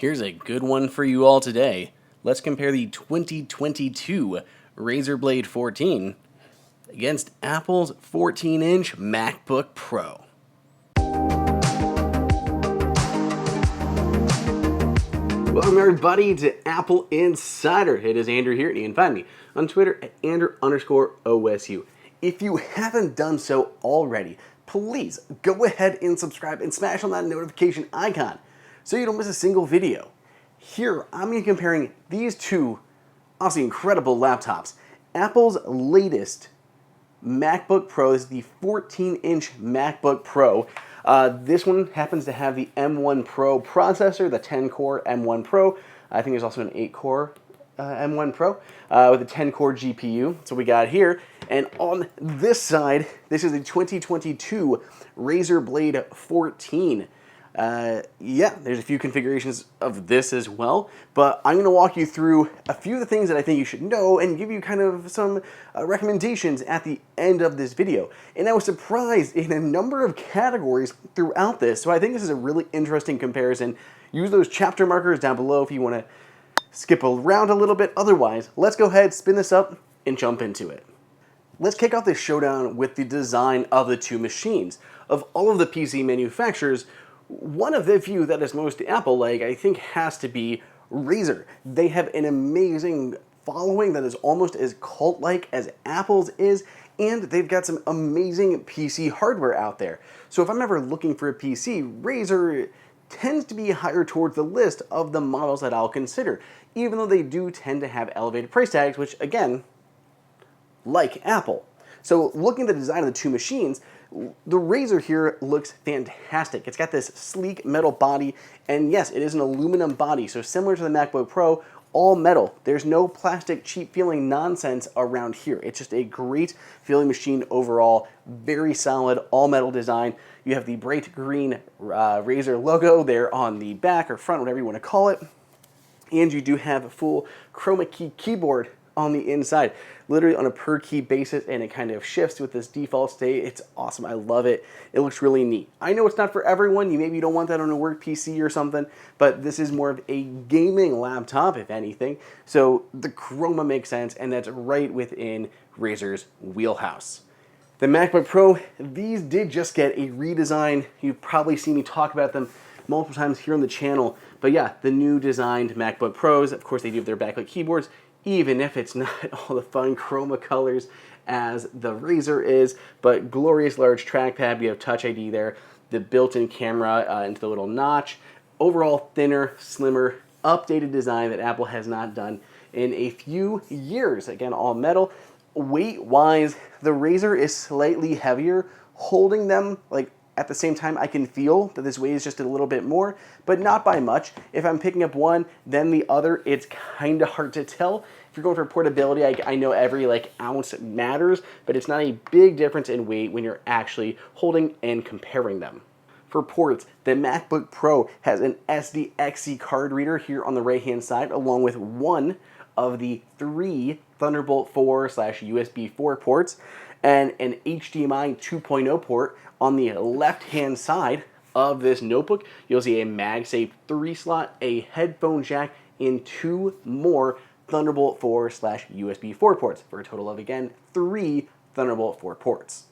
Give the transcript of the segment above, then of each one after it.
Here's a good one for you all today. Let's compare the 2022 Razer Blade 14 against Apple's 14-inch MacBook Pro. Welcome everybody to Apple Insider. It is Andrew here, and you can find me on Twitter at Andrew_OSU. If you haven't done so already, please go ahead and subscribe and smash on that notification icon so you don't miss a single video. Here, I'm going to be comparing these two honestly incredible laptops. Apple's latest MacBook Pro is the 14-inch MacBook Pro. This one happens to have the M1 Pro processor, the 10-core M1 Pro. I think there's also an 8-core M1 Pro with a 10-core GPU. So we got here. And on this side, this is the 2022 Razer Blade 14. Yeah, there's a few configurations of this as well, but I'm going to walk you through a few of the things that I think you should know and give you kind of some recommendations at the end of this video. And I was surprised in a number of categories throughout this, so I think this is a really interesting comparison. Use those chapter markers down below if you want to skip around a little bit. Otherwise, let's go ahead, spin this up, and jump into it. Let's kick off this showdown with the design of the two machines. Of all of the PC manufacturers, one of the few that is most Apple-like, I think, has to be Razer. They have an amazing following that is almost as cult-like as Apple's is, and they've got some amazing PC hardware out there. So if I'm ever looking for a PC, Razer tends to be higher towards the list of the models that I'll consider, even though they do tend to have elevated price tags, which, again, like Apple. So looking at the design of the two machines, the Razer here looks fantastic. It's got this sleek metal body, and yes, it is an aluminum body, so similar to the MacBook Pro, all metal. There's no plastic, cheap feeling nonsense around here. It's just a great feeling machine overall, very solid, all metal design. You have the bright green Razer logo there on the back or front, whatever you want to call it, and you do have a full chroma key keyboard on the inside, literally on a per key basis, and it kind of shifts with this default state. It's awesome. I love it. It looks really neat. I know it's not for everyone. You maybe don't want that on a work PC or something, but this is more of a gaming laptop, if anything. So the chroma makes sense, and that's right within Razer's wheelhouse. The MacBook Pro, these did just get a redesign. You've probably seen me talk about them multiple times here on the channel, but yeah, the new designed MacBook Pros, of course they do have their backlit keyboards, even if it's not all the fun chroma colors as the Razer is, but glorious large trackpad. We have Touch ID there, the built-in camera into the little notch. Overall thinner, slimmer, updated design that Apple has not done in a few years. Again, all metal. Weight-wise, the Razer is slightly heavier. Holding them, like, at the same time, I can feel that this weighs just a little bit more, but not by much. If I'm picking up one, then the other, it's kind of hard to tell. If you're going for portability, I know every ounce matters, but it's not a big difference in weight when you're actually holding and comparing them. For ports, the MacBook Pro has an SDXC card reader here on the right-hand side, along with one of the 3 Thunderbolt 4/USB 4 ports, and an HDMI 2.0 port. On the left-hand side of this notebook, you'll see a MagSafe 3-slot, a headphone jack, and 2 more Thunderbolt 4/USB 4 ports, for a total of, again, 3 Thunderbolt 4 ports.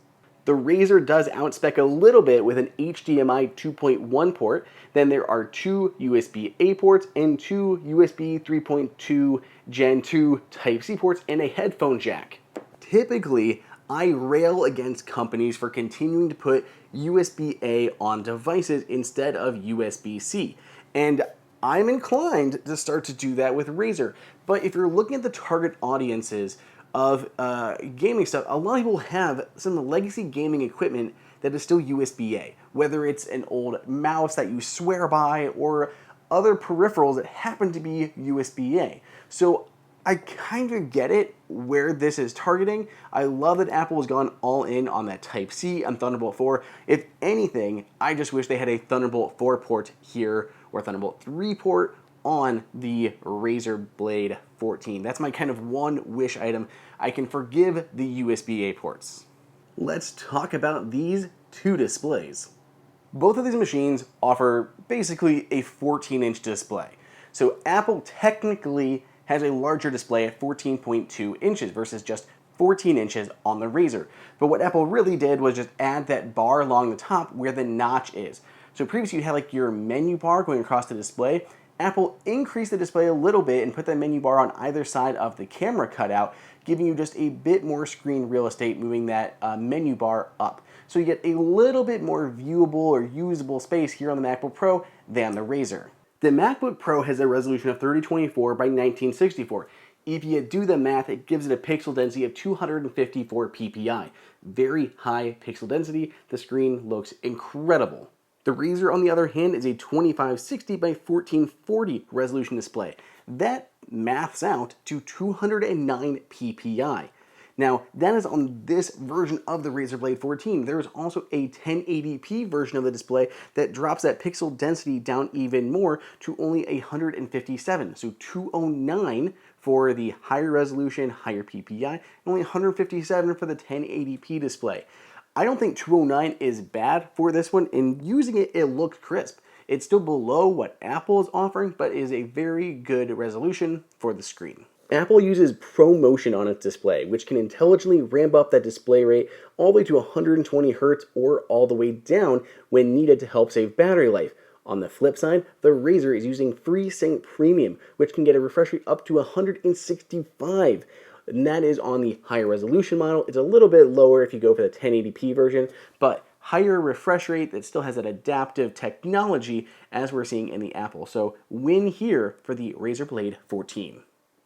The Razer does outspec a little bit with an HDMI 2.1 port. Then there are 2 USB-A ports and 2 USB 3.2 Gen 2 Type-C ports and a headphone jack. Typically, I rail against companies for continuing to put USB-A on devices instead of USB-C. And I'm inclined to start to do that with Razer. But if you're looking at the target audiences of gaming stuff, a lot of people have some legacy gaming equipment that is still USB-A. Whether it's an old mouse that you swear by or other peripherals that happen to be USB-A. So I kind of get it where this is targeting. I love that Apple has gone all in on that Type-C and Thunderbolt 4. If anything, I just wish they had a Thunderbolt 4 port here or a Thunderbolt 3 port on the Razer Blade 14. That's my kind of one wish item. I can forgive the USB-A ports. Let's talk about these two displays. Both of these machines offer basically a 14-inch display. So Apple technically has a larger display at 14.2 inches versus just 14 inches on the Razer. But what Apple really did was just add that bar along the top where the notch is. So previously you had like your menu bar going across the display. Apple increased the display a little bit and put that menu bar on either side of the camera cutout, giving you just a bit more screen real estate, moving that menu bar up. So you get a little bit more viewable or usable space here on the MacBook Pro than the Razer. The MacBook Pro has a resolution of 3024 by 1964. If you do the math, it gives it a pixel density of 254 ppi. Very high pixel density. The screen looks incredible. The Razer, on the other hand, is a 2560 by 1440 resolution display. That maths out to 209 ppi. Now, that is on this version of the Razer Blade 14. There is also a 1080p version of the display that drops that pixel density down even more to only 157. So 209 for the higher resolution, higher PPI, and only 157 for the 1080p display. I don't think 209 is bad for this one, and using it, it looked crisp. It's still below what Apple is offering, but is a very good resolution for the screen. Apple uses ProMotion on its display, which can intelligently ramp up that display rate all the way to 120 Hz or all the way down when needed to help save battery life. On the flip side, the Razer is using FreeSync Premium, which can get a refresh rate up to 165. And that is on the higher resolution model. It's a little bit lower if you go for the 1080p version, but higher refresh rate that still has that adaptive technology as we're seeing in the Apple. So win here for the Razer Blade 14.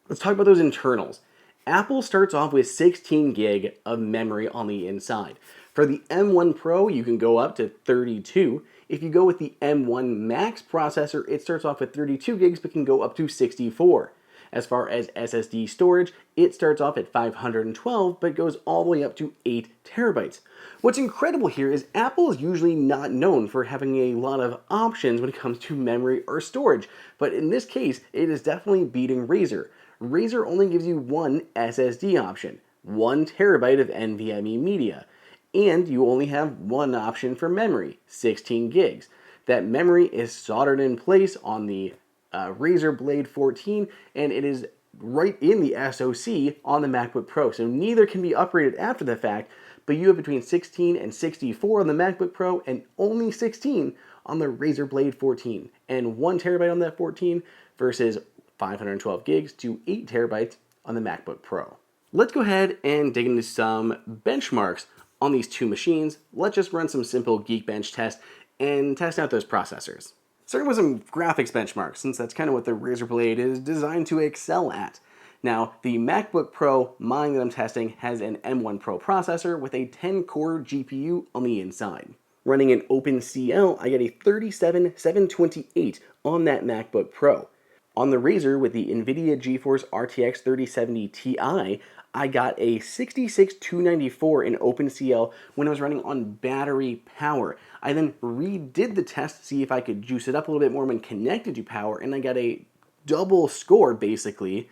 Let's talk about those internals. Apple starts off with 16 gig of memory on the inside. For the M1 Pro, you can go up to 32. If you go with the M1 Max processor, it starts off with 32 gigs but can go up to 64. As far as SSD storage, it starts off at 512 but goes all the way up to 8 terabytes. What's incredible here is Apple is usually not known for having a lot of options when it comes to memory or storage, but in this case, it is definitely beating Razer. Razer only gives you one SSD option, 1 terabyte of NVMe media, and you only have one option for memory, 16 gigs. That memory is soldered in place on the Razer Blade 14, and it is right in the SoC on the MacBook Pro, so neither can be upgraded after the fact, but you have between 16 and 64 on the MacBook Pro and only 16 on the Razer Blade 14, and 1 terabyte on that 14 versus 512 gigs to 8 terabytes on the MacBook Pro. Let's go ahead and dig into some benchmarks on these two machines. Let's just run some simple Geekbench tests and test out those processors. Starting with some graphics benchmarks, since that's kind of what the Razer Blade is designed to excel at. Now, the MacBook Pro mine that I'm testing has an M1 Pro processor with a 10-core GPU on the inside. Running an OpenCL, I get a 37728 on that MacBook Pro. On the Razer with the NVIDIA GeForce RTX 3070 Ti, I got a 66294 in OpenCL when I was running on battery power. I then redid the test to see if I could juice it up a little bit more when connected to power, and I got a double score, basically,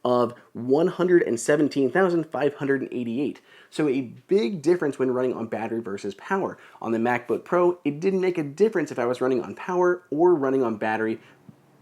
of 117,588. So a big difference when running on battery versus power. On the MacBook Pro, it didn't make a difference if I was running on power or running on battery.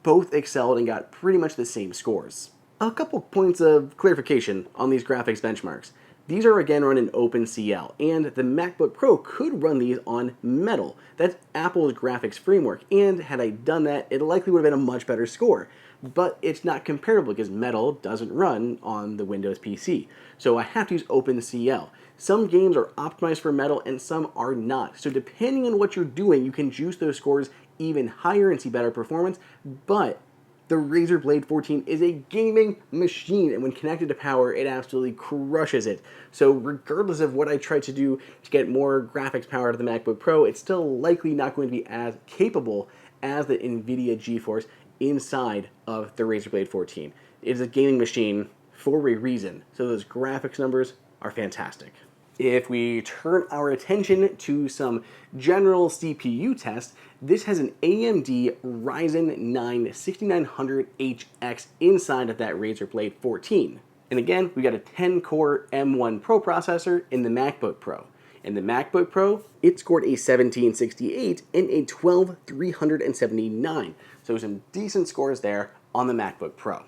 Both excelled and got pretty much the same scores. A couple points of clarification on these graphics benchmarks. These are again run in OpenCL, and the MacBook Pro could run these on Metal. That's Apple's graphics framework, and had I done that, it likely would have been a much better score. But it's not comparable because Metal doesn't run on the Windows PC. So I have to use OpenCL. Some games are optimized for Metal and some are not. So depending on what you're doing, you can juice those scores even higher and see better performance, but the Razer Blade 14 is a gaming machine, and when connected to power, it absolutely crushes it. So regardless of what I try to do to get more graphics power out of the MacBook Pro, it's still likely not going to be as capable as the NVIDIA GeForce inside of the Razer Blade 14. It is a gaming machine for a reason, so those graphics numbers are fantastic. If we turn our attention to some general CPU tests, this has an AMD Ryzen 9 6900HX inside of that Razer Blade 14. And again, we got a 10-core M1 Pro processor in the MacBook Pro. In the MacBook Pro, it scored a 1768 and a 12379. So some decent scores there on the MacBook Pro.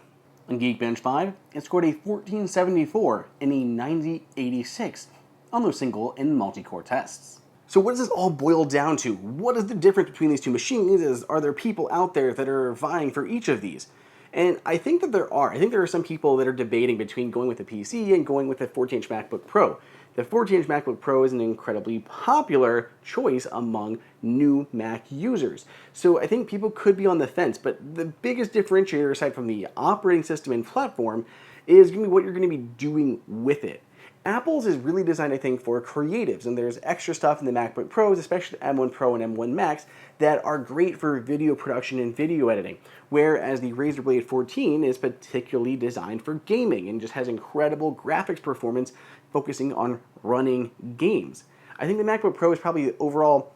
On Geekbench 5, it scored a 1474 and a 9086 on those single and multi-core tests. So what does this all boil down to? What is the difference between these two machines? Are there people out there that are vying for each of these? And I think that there are. I think there are some people that are debating between going with a PC and going with a 14-inch MacBook Pro. The 14-inch MacBook Pro is an incredibly popular choice among new Mac users. So I think people could be on the fence, but the biggest differentiator aside from the operating system and platform is going to be what you're going to be doing with it. Apple's is really designed, I think, for creatives, and there's extra stuff in the MacBook Pros, especially the M1 Pro and M1 Max, that are great for video production and video editing, whereas the Razer Blade 14 is particularly designed for gaming and just has incredible graphics performance focusing on running games. I think the MacBook Pro is probably the overall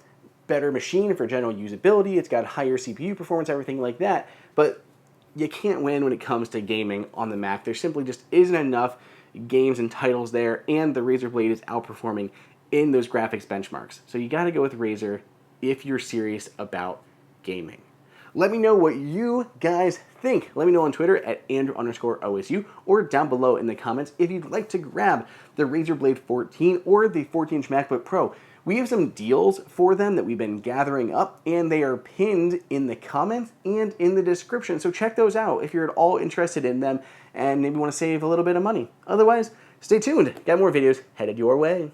better machine for general usability. It's got higher CPU performance, everything like that, but you can't win when it comes to gaming on the Mac. There simply just isn't enough games and titles there, and the Razer Blade is outperforming in those graphics benchmarks. So you got to go with Razer if you're serious about gaming. Let me know what you guys think. Let me know on Twitter at Andrew_OSU or down below in the comments if you'd like to grab the Razer Blade 14 or the 14-inch MacBook Pro. We have some deals for them that we've been gathering up, and they are pinned in the comments and in the description. So check those out if you're at all interested in them and maybe want to save a little bit of money. Otherwise, stay tuned. Got more videos headed your way.